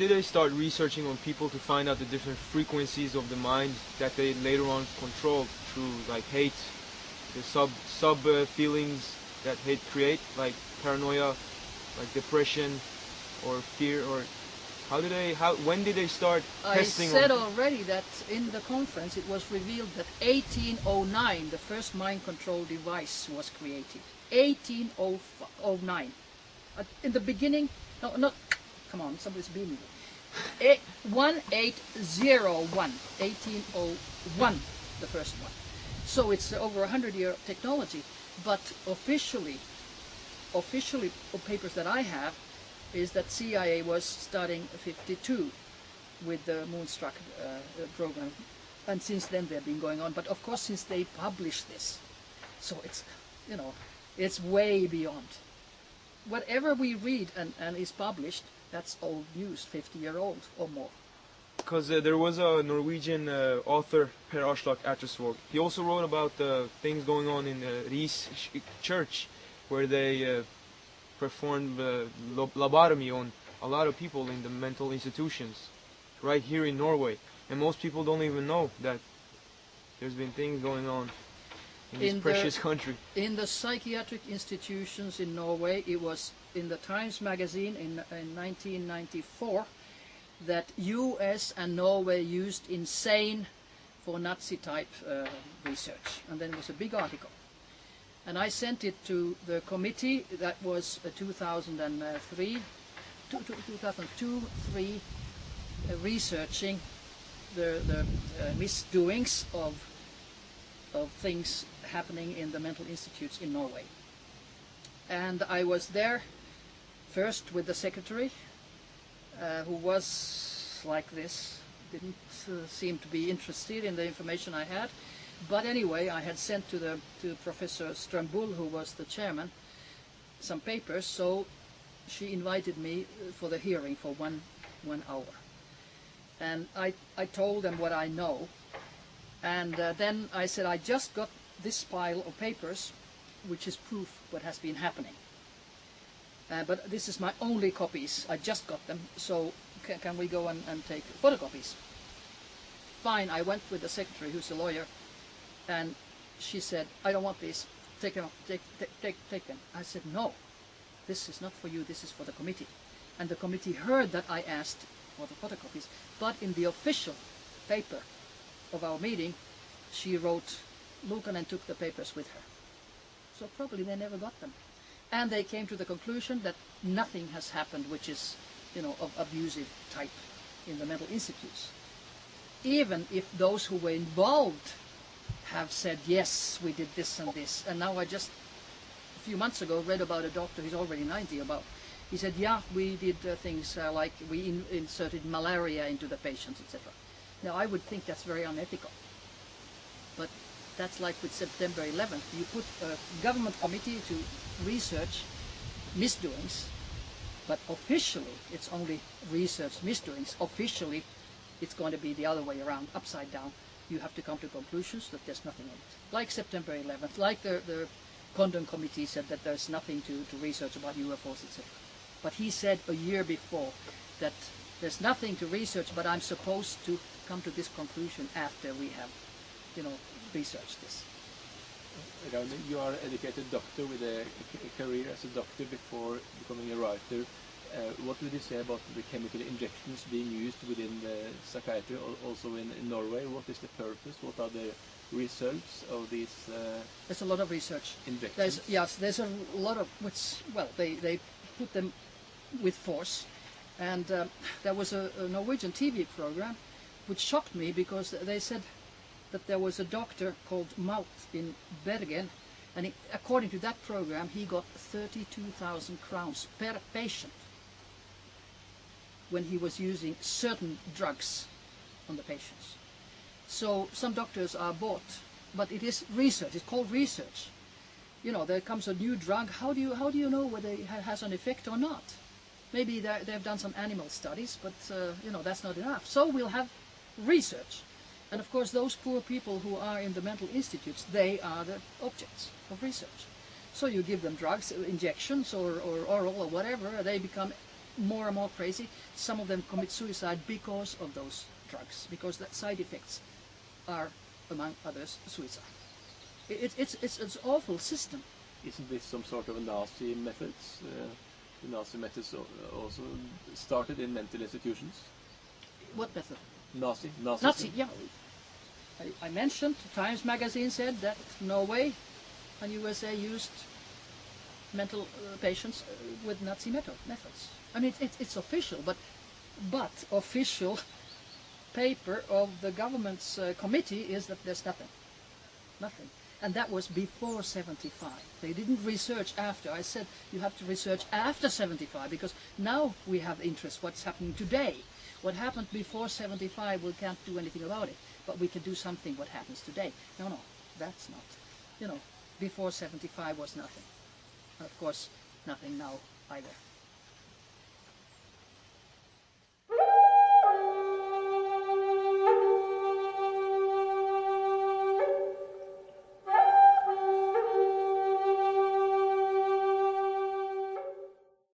did they start researching on people to find out the different frequencies of the mind that they later on control through like hate, the sub feelings that hate create, like paranoia, like depression, or fear, or when did they start testing? I said already that in the conference it was revealed that 1809 the first mind control device was created. 1809. In the beginning, no, not, come on, somebody's beaming me. 1801, 1801, the first one. So it's over 100-year technology, but officially, papers that I have, is that CIA was starting 52 with the Moonstruck program, and since then they've been going on. But of course, since they published this, so it's, you know, it's way beyond. Whatever we read and is published, that's old news, 50-year-old or more. Because there was a Norwegian author, Per Aslak Attersvåg. He also wrote about things going on in Ris church, where they performed lobotomy on a lot of people in the mental institutions, right here in Norway. And most people don't even know that there's been things going on in this precious country. In the psychiatric institutions in Norway, it was in the Times magazine in 1994 that US and Norway used insane for Nazi-type research. And then it was a big article. And I sent it to the committee that was 2002-3 researching the misdoings of things happening in the mental institutes in Norway. And I was there first with the secretary, who was like this, didn't seem to be interested in the information I had. But anyway, I had sent to Professor Strömbull, who was the chairman, some papers, so she invited me for the hearing for one hour. And I told them what I know, and then I said, I just got this pile of papers, which is proof what has been happening. But this is my only copies, I just got them, so can we go and take photocopies? Fine, I went with the secretary, who's a lawyer, and she said, I don't want these, take them. I said, no, this is not for you, this is for the committee. And the committee heard that I asked for the photocopies, but in the official paper of our meeting, she wrote, Luukanen took the papers with her. So probably they never got them. And they came to the conclusion that nothing has happened which is, you know, of abusive type in the mental institutes. Even if those who were involved have said, yes, we did this and this. And now I just, a few months ago, read about a doctor, he's already 90, he said, yeah, we did things like we inserted malaria into the patients, etc. Now I would think that's very unethical. But that's like with September 11th. You put a government committee to research misdoings, but officially it's only research misdoings. Officially it's going to be the other way around, upside down. You have to come to conclusions that there's nothing in it. Like September 11th, like the Condon Committee said that there's nothing to research about UFOs, etc. But he said a year before that there's nothing to research, but I'm supposed to come to this conclusion after we have, you know, researched this. Rauni, you are an educated doctor with a career as a doctor before becoming a writer. What would you say about the chemical injections being used within psychiatry, also in Norway? What is the purpose? What are the results of these There's a lot of research. Injections? There's a lot of, they put them with force. And there was a Norwegian TV program which shocked me because they said that there was a doctor called Maut in Bergen, and according to that program he got 32,000 crowns per patient when he was using certain drugs on the patients. So some doctors are bought, but it is research, it's called research. You know, there comes a new drug, how do you know whether it has an effect or not? Maybe they've done some animal studies, but you know, that's not enough. So we'll have research. And of course those poor people who are in the mental institutes, they are the objects of research. So you give them drugs, injections or oral or whatever, they become more and more crazy. Some of them commit suicide because of those drugs, because the side effects are, among others, suicide. It's an awful system. Isn't this some sort of a Nazi methods? The Nazi methods also started in mental institutions. What method? Nazi, yeah. I mentioned, Times magazine said that Norway and USA used mental patients with Nazi methods. I mean, it's official, but official paper of the government's committee is that there's nothing. And that was before 75. They didn't research after. I said you have to research after 75 because now we have interest what's happening today. What happened before 75 we can't do anything about it, but we can do something what happens today. No, that's not. You know, before 75 was nothing. And of course, nothing now either.